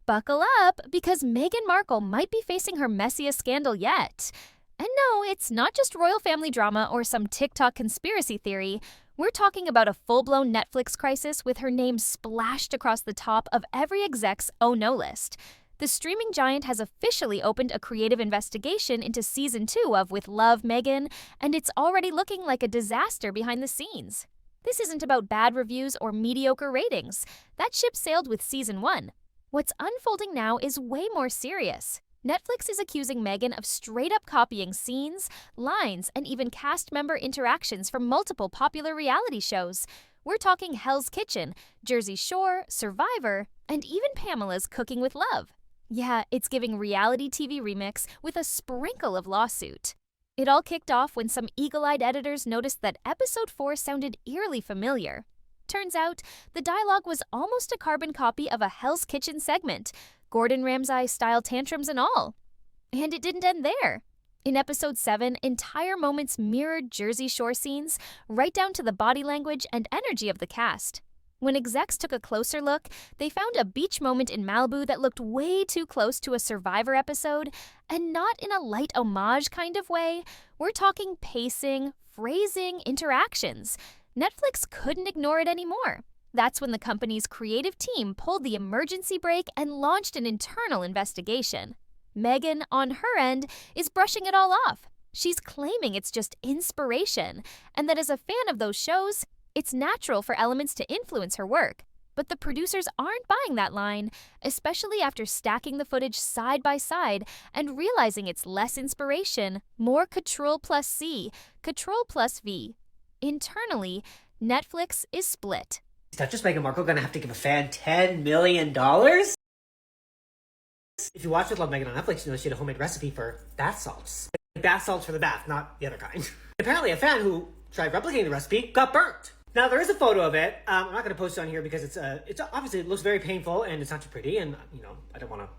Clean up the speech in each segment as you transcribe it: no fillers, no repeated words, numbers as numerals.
Buckle up, because Meghan Markle might be facing her messiest scandal yet. And no, it's not just royal family drama or some TikTok conspiracy theory. We're talking about a full-blown Netflix crisis with her name splashed across the top of every exec's oh no list. The streaming giant has officially opened a creative investigation into Season 2 of With Love, Meghan, and it's already looking like a disaster behind the scenes. This isn't about bad reviews or mediocre ratings. That ship sailed with Season 1. What's unfolding now is way more serious. Netflix is accusing Meghan of straight-up copying scenes, lines, and even cast member interactions from multiple popular reality shows. We're talking Hell's Kitchen, Jersey Shore, Survivor, and even Pamela's Cooking with Love. Yeah, it's giving reality TV remix with a sprinkle of lawsuit. It all kicked off when some eagle-eyed editors noticed that Episode 4 sounded eerily familiar. Turns out, the dialogue was almost a carbon copy of a Hell's Kitchen segment, Gordon Ramsay-style tantrums and all. And it didn't end there. In Episode 7, entire moments mirrored Jersey Shore scenes, right down to the body language and energy of the cast. When execs took a closer look, they found a beach moment in Malibu that looked way too close to a Survivor episode, and not in a light homage kind of way. We're talking pacing, phrasing, interactions. Netflix couldn't ignore it anymore. That's when the company's creative team pulled the emergency brake and launched an internal investigation. Meghan, on her end, is brushing it all off. She's claiming it's just inspiration, and that as a fan of those shows, it's natural for elements to influence her work. But the producers aren't buying that line, especially after stacking the footage side by side and realizing it's less inspiration, more Control plus C, Control plus V. Internally, Netflix is split. Is Duchess Meghan Markle gonna have to give a fan $10 million? If you watch With Love, Meghan on Netflix, you know she had a homemade recipe for bath salts. Bath salts for the bath, not the other kind. Apparently a fan who tried replicating the recipe got burnt. Now there is a photo of it. I'm not gonna post it on here because it's obviously it looks very painful and it's not too pretty, and you know I don't want to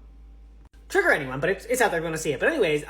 trigger anyone, but it's out there. We want to see it. But anyways,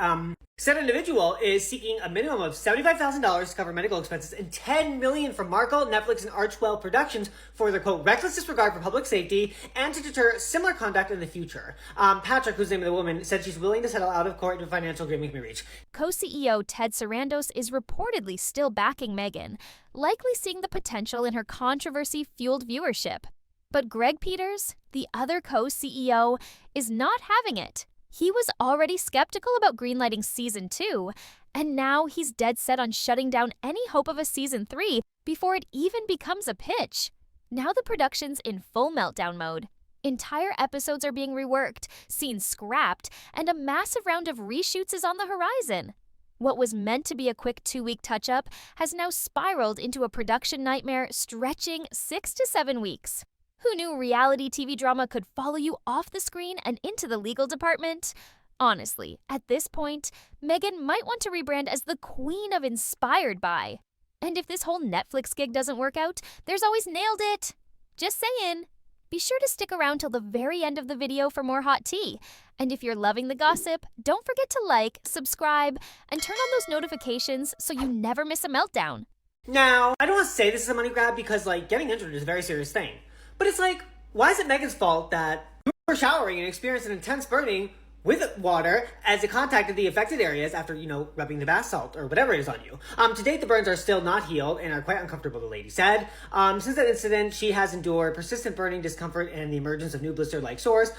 said individual is seeking a minimum of $75,000 to cover medical expenses and $10 million from Markle, Netflix, and Archwell Productions for their, quote, reckless disregard for public safety and to deter similar conduct in the future. Patrick, who's the name of the woman, said she's willing to settle out of court if a financial agreement can be reached. Co-CEO Ted Sarandos is reportedly still backing Meghan, likely seeing the potential in her controversy-fueled viewership. But Greg Peters, the other co-CEO, is not having it. He was already skeptical about greenlighting Season 2, and now he's dead set on shutting down any hope of a Season 3 before it even becomes a pitch. Now the production's in full meltdown mode. Entire episodes are being reworked, scenes scrapped, and a massive round of reshoots is on the horizon. What was meant to be a quick 2-week touch-up has now spiraled into a production nightmare stretching 6 to 7 weeks. Who knew reality TV drama could follow you off the screen and into the legal department? Honestly, at this point, Meghan might want to rebrand as the queen of inspired by. And if this whole Netflix gig doesn't work out, there's always Nailed It. Just saying. Be sure to stick around till the very end of the video for more hot tea. And if you're loving the gossip, don't forget to like, subscribe, and turn on those notifications so you never miss a meltdown. Now, I don't want to say this is a money grab because, like, getting injured is a very serious thing. But it's like, why is it Meghan's fault that you were showering and experienced an intense burning with water as it contacted the affected areas after, you know, rubbing the bath salt or whatever it is on you? To date, the burns are still not healed and are quite uncomfortable, the lady said. Since that incident, she has endured persistent burning discomfort and the emergence of new blister-like sores.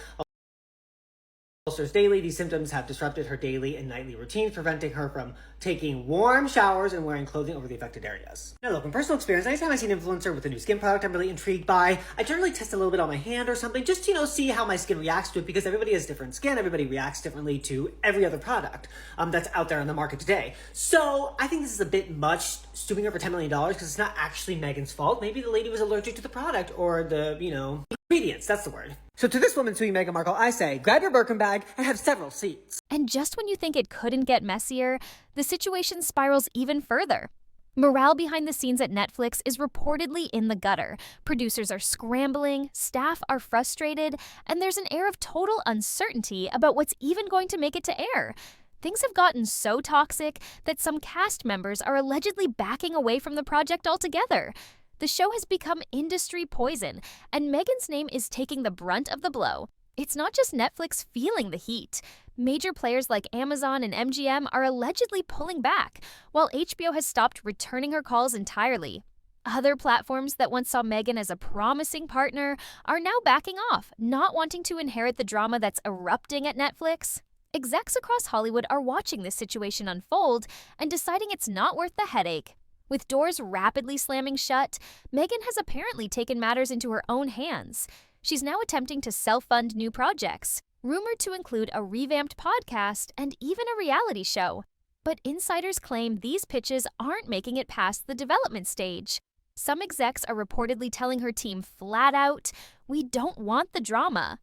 Ulcers daily. These symptoms have disrupted her daily and nightly routines, preventing her from taking warm showers and wearing clothing over the affected areas. Now look, in personal experience, anytime I see an influencer with a new skin product I'm really intrigued by, I generally test a little bit on my hand or something just to, you know, see how my skin reacts to it, because everybody has different skin, everybody reacts differently to every other product that's out there on the market today. So I think this is a bit much, stooping over $10 million, because it's not actually Meghan's fault. Maybe the lady was allergic to the product or the, you know, ingredients, that's the word. So to this woman suing Meghan Markle, I say, grab your Birkin bag and have several seats. And just when you think it couldn't get messier, the situation spirals even further. Morale behind the scenes at Netflix is reportedly in the gutter. Producers are scrambling, staff are frustrated, and there's an air of total uncertainty about what's even going to make it to air. Things have gotten so toxic that some cast members are allegedly backing away from the project altogether. The show has become industry poison, and Meghan's name is taking the brunt of the blow. It's not just Netflix feeling the heat. Major players like Amazon and MGM are allegedly pulling back, while HBO has stopped returning her calls entirely. Other platforms that once saw Meghan as a promising partner are now backing off, not wanting to inherit the drama that's erupting at Netflix. Execs across Hollywood are watching this situation unfold and deciding it's not worth the headache. With doors rapidly slamming shut, Meghan has apparently taken matters into her own hands. She's now attempting to self-fund new projects, rumored to include a revamped podcast and even a reality show. But insiders claim these pitches aren't making it past the development stage. Some execs are reportedly telling her team flat out, "We don't want the drama."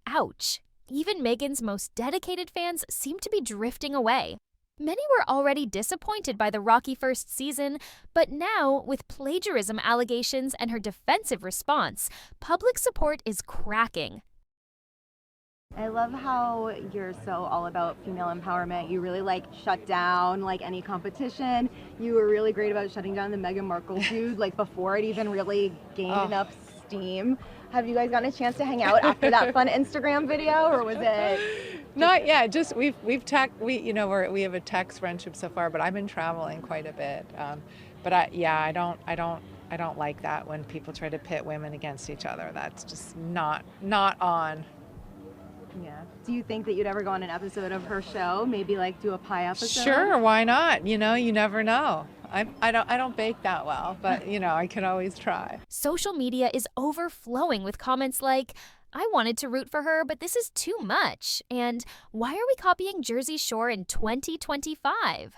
Ouch. Even Meghan's most dedicated fans seem to be drifting away. Many were already disappointed by the rocky first season, but now, with plagiarism allegations and her defensive response, public support is cracking. I love how you're so all about female empowerment. You really shut down any competition. You were really great about shutting down the Meghan Markle feud before it even really gained enough steam. Have you guys gotten a chance to hang out after that fun Instagram video, or was it? Not yet. Just we have a text friendship so far, but I've been traveling quite a bit. I don't like that when people try to pit women against each other. That's just not on. Yeah. Do you think that you'd ever go on an episode of her show? Maybe do a pie episode? Sure, why not? You never know. I don't bake that well, but I can always try. Social media is overflowing with comments like, "I wanted to root for her, but this is too much," and "Why are we copying Jersey Shore in 2025?"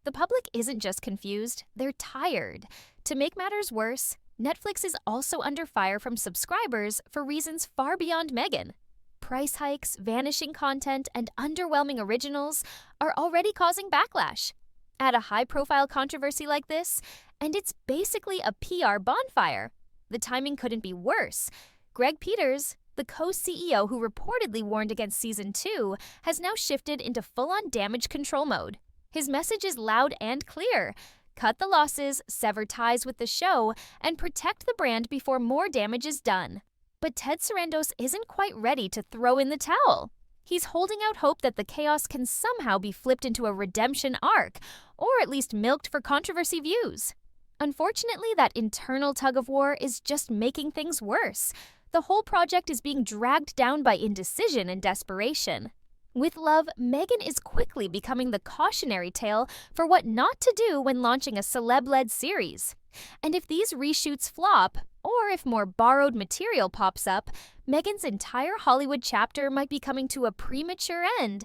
The public isn't just confused, they're tired. To make matters worse, Netflix is also under fire from subscribers for reasons far beyond Meghan. Price hikes, vanishing content, and underwhelming originals are already causing backlash. Add a high-profile controversy like this, and it's basically a PR bonfire. The timing couldn't be worse. Greg Peters, the co-CEO who reportedly warned against Season 2, has now shifted into full-on damage control mode. His message is loud and clear. Cut the losses, sever ties with the show, and protect the brand before more damage is done. But Ted Sarandos isn't quite ready to throw in the towel. He's holding out hope that the chaos can somehow be flipped into a redemption arc, or at least milked for controversy views. Unfortunately, that internal tug-of-war is just making things worse. The whole project is being dragged down by indecision and desperation. With love, Meghan is quickly becoming the cautionary tale for what not to do when launching a celeb-led series. And if these reshoots flop, or if more borrowed material pops up, Meghan's entire Hollywood chapter might be coming to a premature end.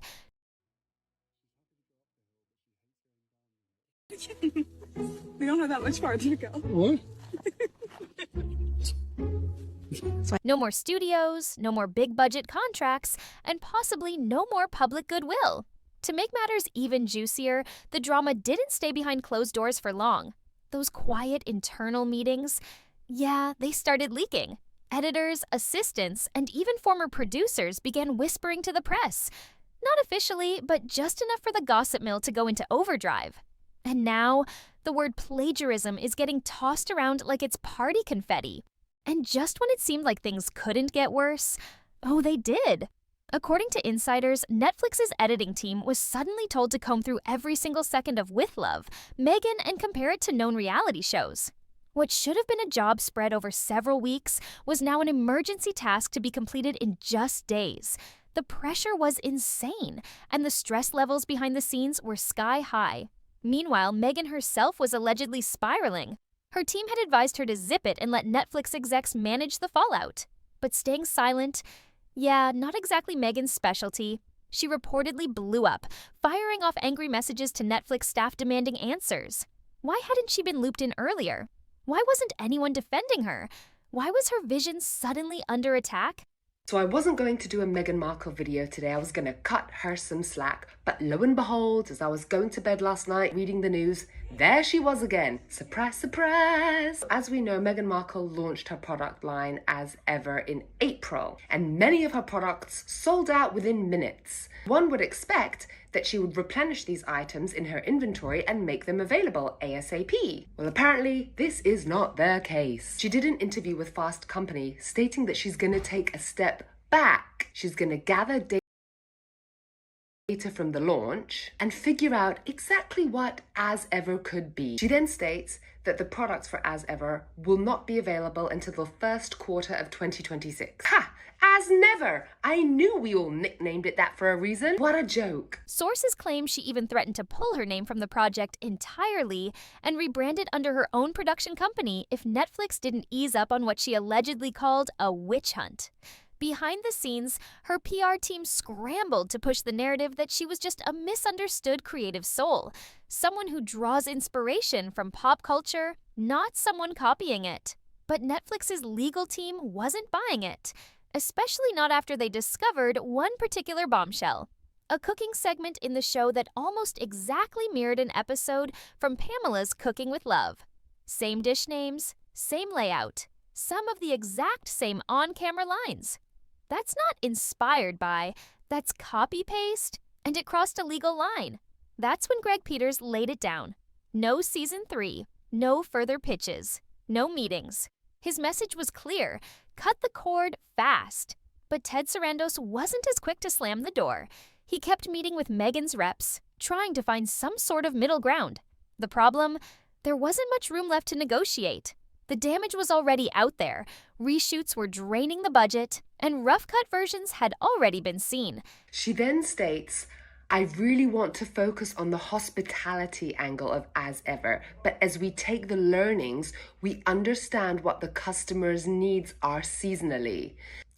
We don't have that much farther to go. What? No more studios, no more big-budget contracts, and possibly no more public goodwill. To make matters even juicier, the drama didn't stay behind closed doors for long. Those quiet internal meetings, they started leaking. Editors, assistants, and even former producers began whispering to the press. Not officially, but just enough for the gossip mill to go into overdrive. And now, the word plagiarism is getting tossed around like it's party confetti. And just when it seemed like things couldn't get worse, they did. According to insiders, Netflix's editing team was suddenly told to comb through every single second of With Love, Meghan, and compare it to known reality shows. What should have been a job spread over several weeks was now an emergency task to be completed in just days. The pressure was insane, and the stress levels behind the scenes were sky high. Meanwhile, Meghan herself was allegedly spiraling. Her team had advised her to zip it and let Netflix execs manage the fallout. But staying silent, not exactly Meghan's specialty. She reportedly blew up, firing off angry messages to Netflix staff demanding answers. Why hadn't she been looped in earlier? Why wasn't anyone defending her? Why was her vision suddenly under attack? So I wasn't going to do a Meghan Markle video today. I was going to cut her some slack. But lo and behold, as I was going to bed last night reading the news, there she was again. Surprise, surprise! As we know, Meghan Markle launched her product line as ever in April, and many of her products sold out within minutes. One would expect that she would replenish these items in her inventory and make them available ASAP. Well, apparently this is not their case. She did an interview with Fast Company stating that she's going to take a step back. She's going to gather data from the launch and figure out exactly what As Ever could be. She then states that the products for As Ever will not be available until the first quarter of 2026. Ha! As never! I knew we all nicknamed it that for a reason. What a joke. Sources claim she even threatened to pull her name from the project entirely and rebrand it under her own production company if Netflix didn't ease up on what she allegedly called a witch hunt. Behind the scenes, her PR team scrambled to push the narrative that she was just a misunderstood creative soul, someone who draws inspiration from pop culture, not someone copying it. But Netflix's legal team wasn't buying it, especially not after they discovered one particular bombshell. A cooking segment in the show that almost exactly mirrored an episode from Pamela's Cooking with Love. Same dish names, same layout, some of the exact same on-camera lines. That's not inspired by, that's copy-paste, and it crossed a legal line. That's when Greg Peters laid it down. No season 3, no further pitches, no meetings. His message was clear, cut the cord fast. But Ted Sarandos wasn't as quick to slam the door. He kept meeting with Megan's reps, trying to find some sort of middle ground. The problem? There wasn't much room left to negotiate. The damage was already out there, reshoots were draining the budget, and rough-cut versions had already been seen. She then states, I really want to focus on the hospitality angle of As Ever, but as we take the learnings, we understand what the customer's needs are seasonally.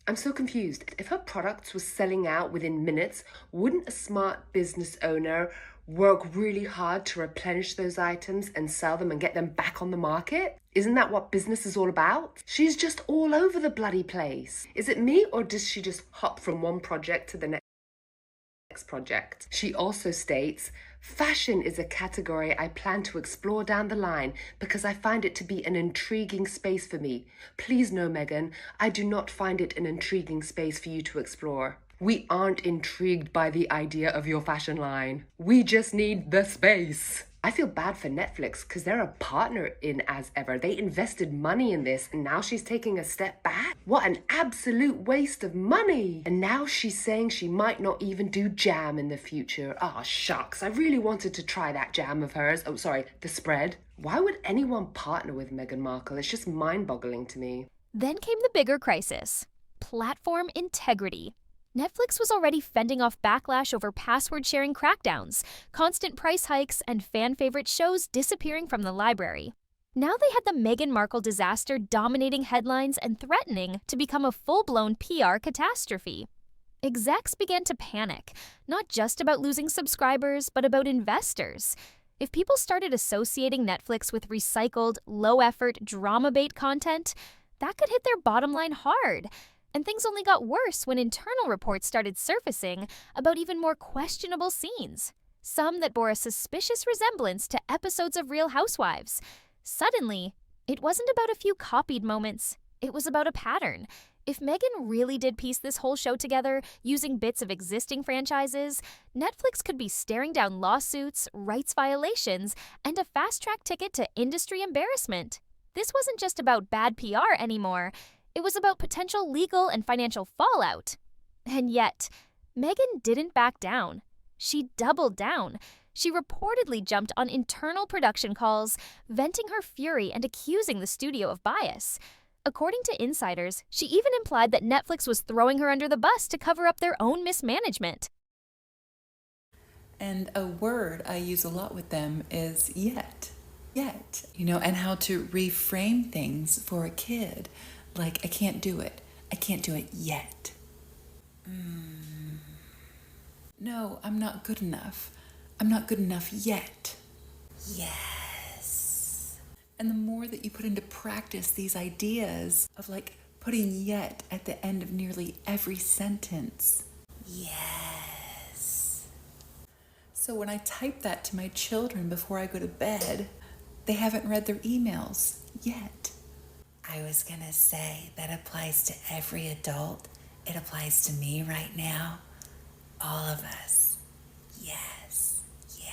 I'm so confused. If her products were selling out within minutes, wouldn't a smart business owner work really hard to replenish those items and sell them and get them back on the market? Isn't that what business is all about? She's just all over the bloody place. Is it me, or does she just hop from one project to the next project? She also states, fashion is a category I plan to explore down the line because I find it to be an intriguing space for me. Please know, Meghan, I do not find it an intriguing space for you to explore. We aren't intrigued by the idea of your fashion line. We just need the space. I feel bad for Netflix because they're a partner in As Ever. They invested money in this and now she's taking a step back? What an absolute waste of money. And now she's saying she might not even do jam in the future. Oh, shucks. I really wanted to try that jam of hers. Oh, sorry, the spread. Why would anyone partner with Meghan Markle? It's just mind-boggling to me. Then came the bigger crisis: platform integrity. Netflix was already fending off backlash over password-sharing crackdowns, constant price hikes, and fan-favorite shows disappearing from the library. Now they had the Meghan Markle disaster dominating headlines and threatening to become a full-blown PR catastrophe. Execs began to panic, not just about losing subscribers, but about investors. If people started associating Netflix with recycled, low-effort, drama-bait content, that could hit their bottom line hard. And things only got worse when internal reports started surfacing about even more questionable scenes, some that bore a suspicious resemblance to episodes of Real Housewives. Suddenly, it wasn't about a few copied moments, it was about a pattern. If Meghan really did piece this whole show together using bits of existing franchises, Netflix could be staring down lawsuits, rights violations, and a fast-track ticket to industry embarrassment. This wasn't just about bad PR anymore. It was about potential legal and financial fallout. And yet, Meghan didn't back down. She doubled down. She reportedly jumped on internal production calls, venting her fury and accusing the studio of bias. According to insiders, she even implied that Netflix was throwing her under the bus to cover up their own mismanagement. And a word I use a lot with them is yet. Yet. And how to reframe things for a kid. Like, I can't do it. I can't do it yet. No, I'm not good enough. I'm not good enough yet. Yes. And the more that you put into practice these ideas of like putting yet at the end of nearly every sentence. Yes. So when I type that to my children before I go to bed, they haven't read their emails yet. I was gonna say that applies to every adult. It applies to me right now. All of us. Yes. Yeah.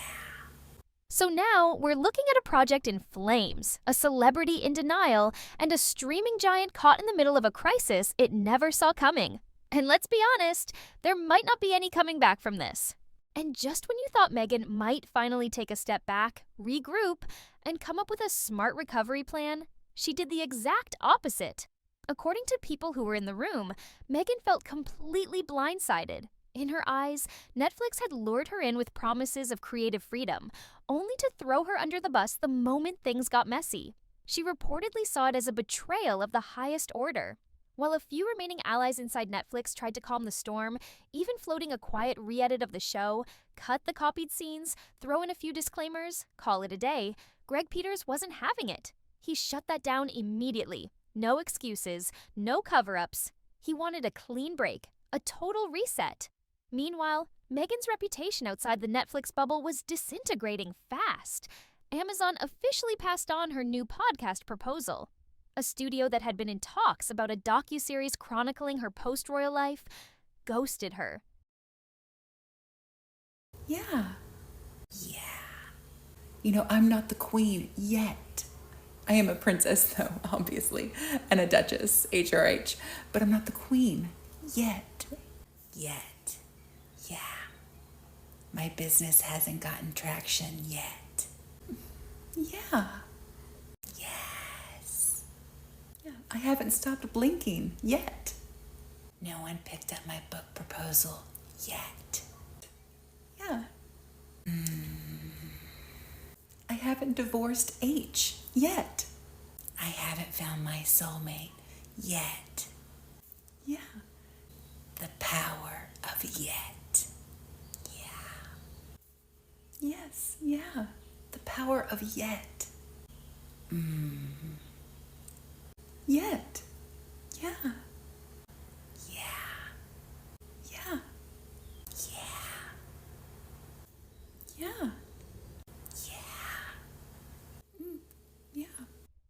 So now we're looking at a project in flames, a celebrity in denial, and a streaming giant caught in the middle of a crisis it never saw coming. And let's be honest, there might not be any coming back from this. And just when you thought Meghan might finally take a step back, regroup, and come up with a smart recovery plan, she did the exact opposite. According to people who were in the room, Meghan felt completely blindsided. In her eyes, Netflix had lured her in with promises of creative freedom, only to throw her under the bus the moment things got messy. She reportedly saw it as a betrayal of the highest order. While a few remaining allies inside Netflix tried to calm the storm, even floating a quiet re-edit of the show, cut the copied scenes, throw in a few disclaimers, call it a day, Greg Peters wasn't having it. He shut that down immediately. No excuses, no cover-ups. He wanted a clean break, a total reset. Meanwhile, Meghan's reputation outside the Netflix bubble was disintegrating fast. Amazon officially passed on her new podcast proposal. A studio that had been in talks about a docuseries chronicling her post-royal life ghosted her. Yeah. You know, I'm not the queen yet. I am a princess, though, obviously, and a duchess, HRH, but I'm not the queen yet. Yeah. My business hasn't gotten traction yet. Yeah. Yes. Yeah, I haven't stopped blinking yet. No one picked up my book proposal yet. Yeah. I haven't divorced H yet. I haven't found my soulmate yet. Yeah. The power of yet. Yes, yeah. The power of yet. Yet. Yeah.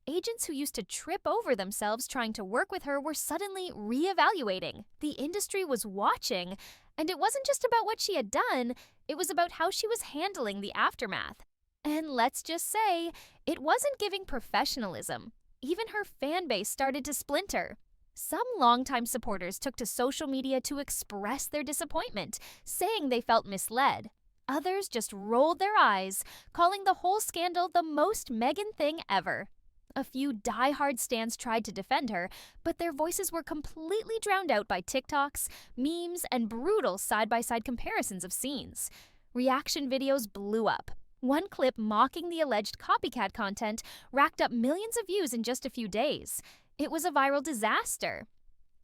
Agents who used to trip over themselves trying to work with her were suddenly re-evaluating. The industry was watching, and it wasn't just about what she had done, it was about how she was handling the aftermath. And let's just say, it wasn't giving professionalism. Even her fan base started to splinter. Some longtime supporters took to social media to express their disappointment, saying they felt misled. Others just rolled their eyes, calling the whole scandal the most Meghan thing ever. A few die-hard stans tried to defend her, but their voices were completely drowned out by TikToks, memes, and brutal side-by-side comparisons of scenes. Reaction videos blew up. One clip mocking the alleged copycat content racked up millions of views in just a few days. It was a viral disaster.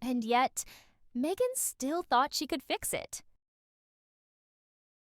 And yet, Meghan still thought she could fix it.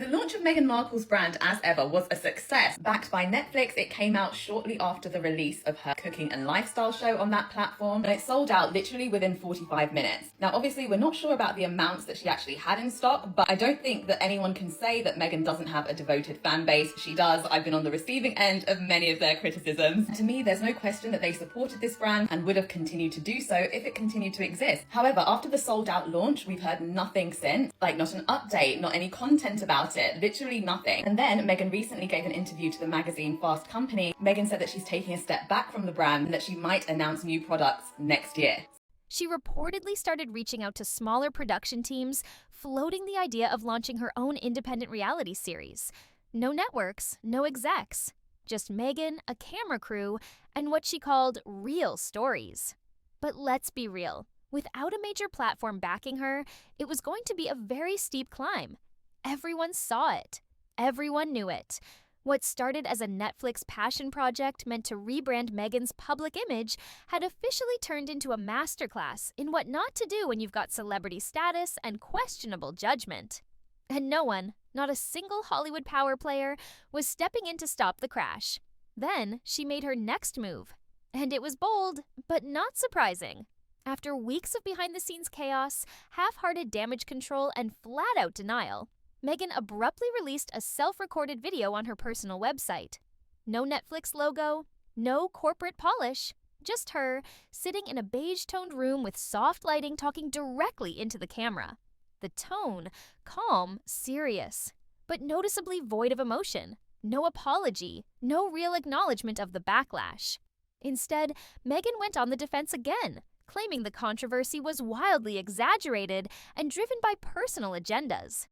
The launch of Meghan Markle's brand, as ever, was a success. Backed by Netflix, it came out shortly after the release of her cooking and lifestyle show on that platform, and it sold out literally within 45 minutes. Now, obviously, we're not sure about the amounts that she actually had in stock, but I don't think that anyone can say that Meghan doesn't have a devoted fan base. She does. I've been on the receiving end of many of their criticisms. To me, there's no question that they supported this brand and would have continued to do so if it continued to exist. However, after the sold-out launch, we've heard nothing since. Like, not an update, not any content about it, literally nothing. And then Meghan recently gave an interview to the magazine Fast Company. Meghan said that she's taking a step back from the brand and that she might announce new products next year. She reportedly started reaching out to smaller production teams, floating the idea of launching her own independent reality series. No networks, no execs, just Meghan, a camera crew, and what she called real stories. But let's be real. Without a major platform backing her, it was going to be a very steep climb. Everyone saw it. Everyone knew it. What started as a Netflix passion project meant to rebrand Meghan's public image had officially turned into a masterclass in what not to do when you've got celebrity status and questionable judgment. And no one, not a single Hollywood power player, was stepping in to stop the crash. Then she made her next move. And it was bold, but not surprising. After weeks of behind-the-scenes chaos, half-hearted damage control, and flat-out denial, Meghan abruptly released a self-recorded video on her personal website. No Netflix logo, no corporate polish, just her sitting in a beige-toned room with soft lighting talking directly into the camera. The tone, calm, serious, but noticeably void of emotion. No apology, no real acknowledgement of the backlash. Instead, Meghan went on the defense again, claiming the controversy was wildly exaggerated and driven by personal agendas.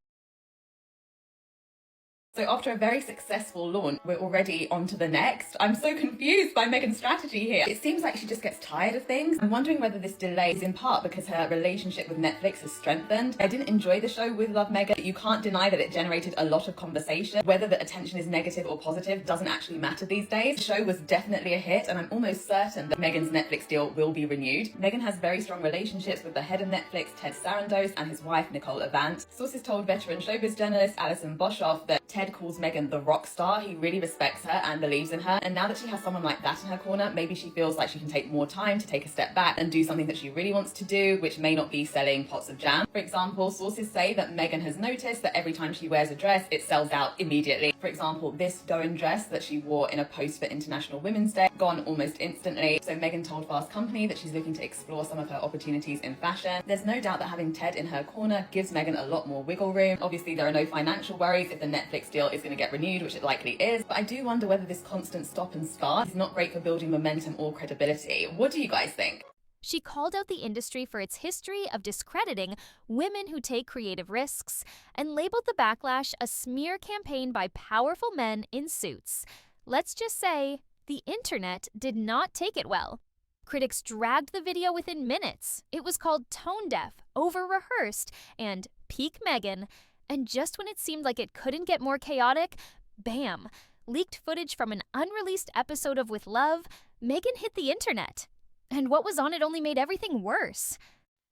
So after a very successful launch, we're already on to the next. I'm so confused by Meghan's strategy here. It seems like she just gets tired of things. I'm wondering whether this delay is in part because her relationship with Netflix has strengthened. I didn't enjoy the show with Love Meghan, but you can't deny that it generated a lot of conversation. Whether the attention is negative or positive doesn't actually matter these days. The show was definitely a hit, and I'm almost certain that Meghan's Netflix deal will be renewed. Meghan has very strong relationships with the head of Netflix, Ted Sarandos, and his wife, Nicole Avant. Sources told veteran showbiz journalist Alison Boshoff that Ted calls Meghan the rock star. He really respects her and believes in her. And now that she has someone like that in her corner, maybe she feels like she can take more time to take a step back and do something that she really wants to do, which may not be selling pots of jam. For example, sources say that Meghan has noticed that every time she wears a dress, it sells out immediately. For example, this Goen dress that she wore in a post for International Women's Day, gone almost instantly. So Meghan told Fast Company that she's looking to explore some of her opportunities in fashion. There's no doubt that having Ted in her corner gives Meghan a lot more wiggle room. Obviously, there are no financial worries if the Netflix deal is going to get renewed, which it likely is, but I do wonder whether this constant stop and start is not great for building momentum or credibility. What do you guys think? She called out the industry for its history of discrediting women who take creative risks and labeled the backlash a smear campaign by powerful men in suits. Let's just say, the internet did not take it well. Critics dragged the video within minutes. It was called tone-deaf, over-rehearsed, and peak Meghan. And just when it seemed like it couldn't get more chaotic, bam! Leaked footage from an unreleased episode of With Love, Meghan hit the internet. And what was on it only made everything worse.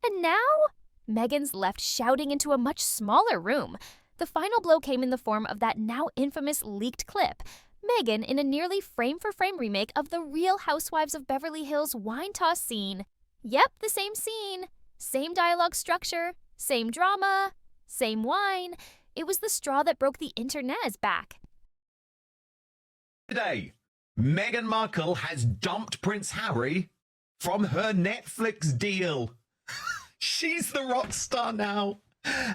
And now, Meghan's left shouting into a much smaller room. The final blow came in the form of that now infamous leaked clip. Meghan in a nearly frame-for-frame remake of the Real Housewives of Beverly Hills wine toss scene. Yep, the same scene. Same dialogue structure. Same drama. Same wine. It was the straw that broke the internet's back. Today, Meghan Markle has dumped Prince Harry from her Netflix deal. She's the rock star now.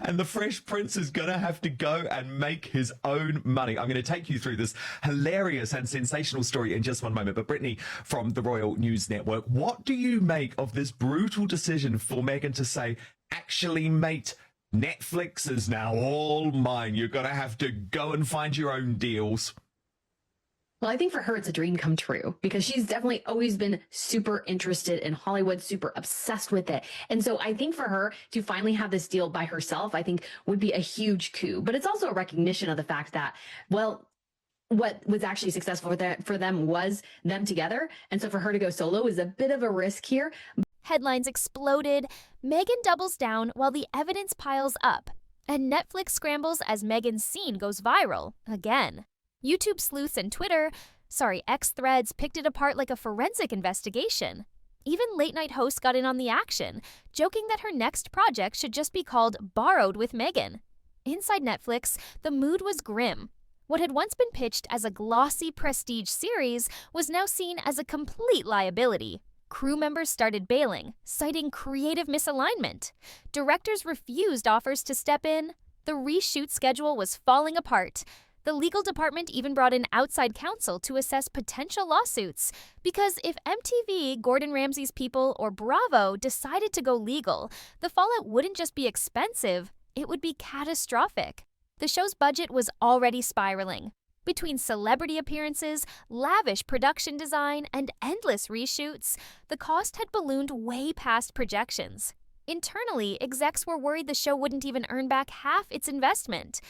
And the Fresh Prince is going to have to go and make his own money. I'm going to take you through this hilarious and sensational story in just one moment. But Brittany from the Royal News Network, what do you make of this brutal decision for Meghan to say, actually, mate, Netflix is now all mine. You're going to have to go and find your own deals. Well, I think for her, it's a dream come true because she's definitely always been super interested in Hollywood, super obsessed with it. And so I think for her to finally have this deal by herself, I think would be a huge coup. But it's also a recognition of the fact that, well, what was actually successful for them was them together. And so for her to go solo is a bit of a risk here. Headlines exploded, Meghan doubles down while the evidence piles up, and Netflix scrambles as Meghan's scene goes viral again. YouTube sleuths and X threads picked it apart like a forensic investigation. Even late-night hosts got in on the action, joking that her next project should just be called Borrowed with Meghan. Inside Netflix, the mood was grim. What had once been pitched as a glossy prestige series was now seen as a complete liability. Crew members started bailing, citing creative misalignment. Directors refused offers to step in. The reshoot schedule was falling apart. The legal department even brought in outside counsel to assess potential lawsuits. Because if MTV, Gordon Ramsay's people, or Bravo decided to go legal, the fallout wouldn't just be expensive, it would be catastrophic. The show's budget was already spiraling. Between celebrity appearances, lavish production design, and endless reshoots, the cost had ballooned way past projections. Internally, execs were worried the show wouldn't even earn back half its investment.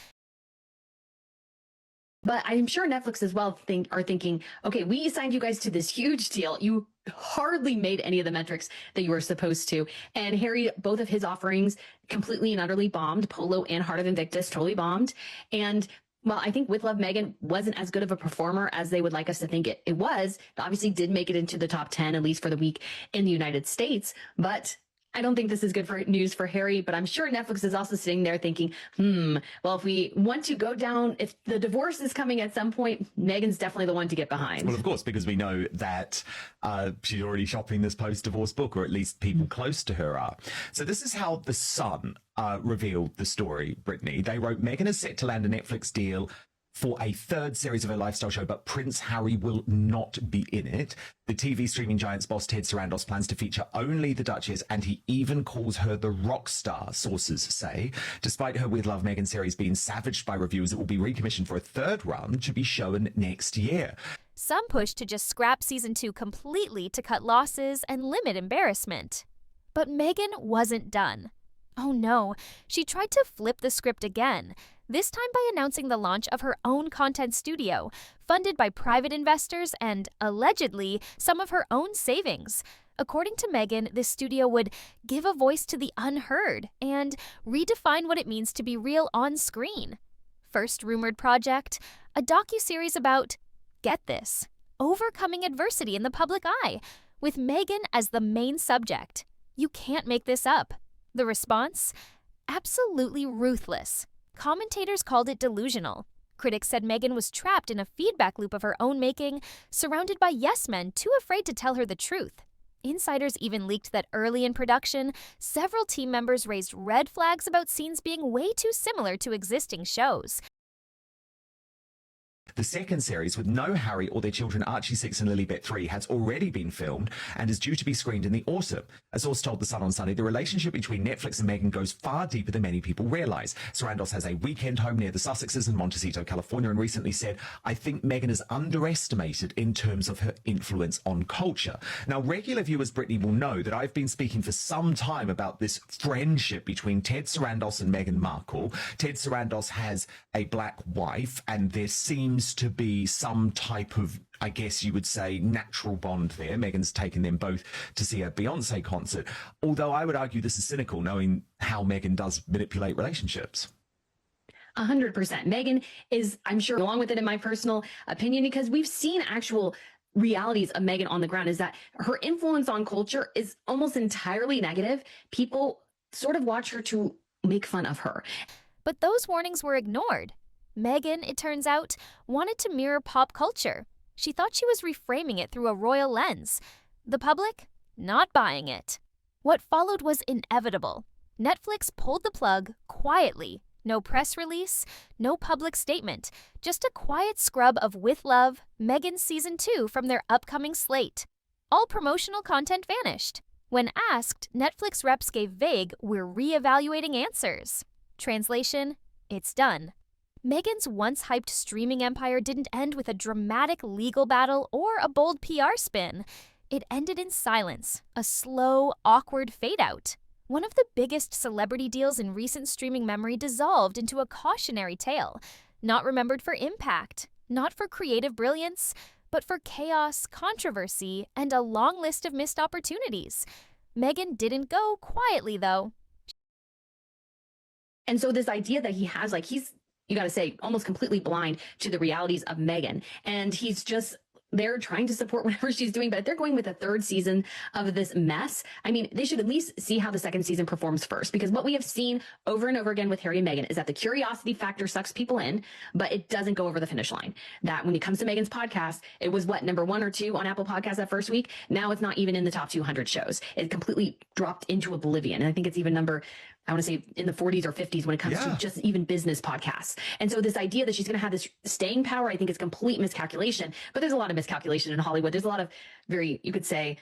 But I'm sure Netflix as well are thinking, okay, we signed you guys to this huge deal. You hardly made any of the metrics that you were supposed to. And Harry, both of his offerings completely and utterly bombed. Polo and Heart of Invictus totally bombed. And well, I think With Love Meghan wasn't as good of a performer as they would like us to think it was. It obviously did make it into the top 10, at least for the week in the United States. But I don't think this is good news for Harry, but I'm sure Netflix is also sitting there thinking, well, if we want to go down, if the divorce is coming at some point, Meghan's definitely the one to get behind. Well, of course, because we know that she's already shopping this post-divorce book, or at least people close to her are. So this is how The Sun revealed the story, Brittany. They wrote, Meghan is set to land a Netflix deal for a third series of her lifestyle show, but Prince Harry will not be in it. The TV streaming giant's boss, Ted Sarandos, plans to feature only the Duchess, and he even calls her the rock star, sources say. Despite her With Love Meghan series being savaged by reviewers, it will be recommissioned for a third run to be shown next year. Some push to just scrap season 2 completely to cut losses and limit embarrassment. But Meghan wasn't done. Oh no, she tried to flip the script again, this time by announcing the launch of her own content studio, funded by private investors and, allegedly, some of her own savings. According to Meghan, this studio would give a voice to the unheard and redefine what it means to be real on screen. First rumored project, a docuseries about, get this, overcoming adversity in the public eye, with Meghan as the main subject. You can't make this up. The response? Absolutely ruthless. Commentators called it delusional. Critics said Meghan was trapped in a feedback loop of her own making, surrounded by yes men too afraid to tell her the truth. Insiders even leaked that early in production, several team members raised red flags about scenes being way too similar to existing shows. The second series, with no Harry or their children Archie 6 and Lilibet 3, has already been filmed and is due to be screened in the autumn. A source told The Sun on Sunday the relationship between Netflix and Meghan goes far deeper than many people realise. Sarandos has a weekend home near the Sussexes in Montecito, California, and recently said, "I think Meghan is underestimated in terms of her influence on culture." Now, regular viewers, Brittany, will know that I've been speaking for some time about this friendship between Ted Sarandos and Meghan Markle. Ted Sarandos has a black wife, and there seems to be some type of, I guess you would say, natural bond there. Meghan's taken them both to see a Beyonce concert. Although I would argue this is cynical, knowing how Meghan does manipulate relationships. 100%. Meghan is, I'm sure, along with it in my personal opinion, because we've seen actual realities of Meghan on the ground, is that her influence on culture is almost entirely negative. People sort of watch her to make fun of her. But those warnings were ignored. Meghan, it turns out, wanted to mirror pop culture. She thought she was reframing it through a royal lens. The public? Not buying it. What followed was inevitable. Netflix pulled the plug quietly. No press release, no public statement, just a quiet scrub of With Love, Meghan Season 2 from their upcoming slate. All promotional content vanished. When asked, Netflix reps gave vague, "we're reevaluating" answers. Translation, it's done. Meghan's once hyped streaming empire didn't end with a dramatic legal battle or a bold PR spin. It ended in silence, a slow, awkward fade-out. One of the biggest celebrity deals in recent streaming memory dissolved into a cautionary tale, not remembered for impact, not for creative brilliance, but for chaos, controversy, and a long list of missed opportunities. Meghan didn't go quietly, though. And so this idea that he has, like, he's, you got to say, almost completely blind to the realities of Meghan. And he's just there trying to support whatever she's doing. But if they're going with a third season of this mess, I mean, they should at least see how the second season performs first. Because what we have seen over and over again with Harry and Meghan is that the curiosity factor sucks people in, but it doesn't go over the finish line. That when it comes to Meghan's podcast, it was what, number 1 or 2 on Apple Podcasts that first week? Now it's not even in the top 200 shows. It completely dropped into oblivion. And I think it's even number, I want to say, in the 40s or 50s when it comes to just even business podcasts. And so this idea that she's going to have this staying power, I think is complete miscalculation. But there's a lot of miscalculation in Hollywood. There's a lot of very, you could say,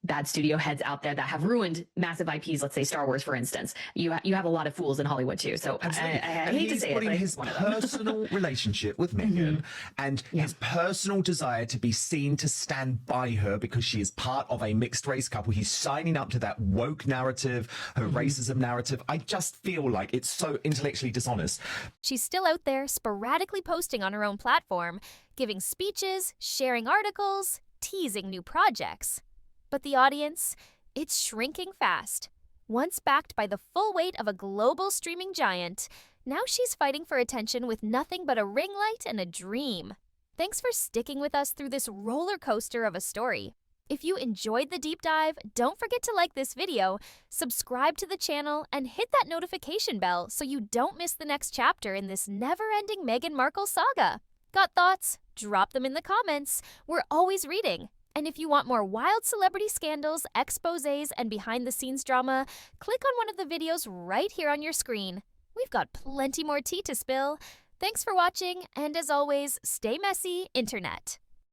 bad studio heads out there that have ruined massive IPs. Let's say Star Wars, for instance. You have a lot of fools in Hollywood too. So I hate to say it, but his personal relationship with Meghan and his personal desire to be seen to stand by her because she is part of a mixed race couple. He's signing up to that woke narrative, her racism narrative. I just feel like it's so intellectually dishonest. She's still out there sporadically posting on her own platform, giving speeches, sharing articles, teasing new projects. But the audience, it's shrinking fast. Once backed by the full weight of a global streaming giant, now she's fighting for attention with nothing but a ring light and a dream. Thanks for sticking with us through this roller coaster of a story. If you enjoyed the deep dive, don't forget to like this video, subscribe to the channel, and hit that notification bell so you don't miss the next chapter in this never-ending Meghan Markle saga. Got thoughts? Drop them in the comments. We're always reading. And if you want more wild celebrity scandals, exposés, and behind-the-scenes drama, click on one of the videos right here on your screen. We've got plenty more tea to spill. Thanks for watching, and as always, stay messy, Internet.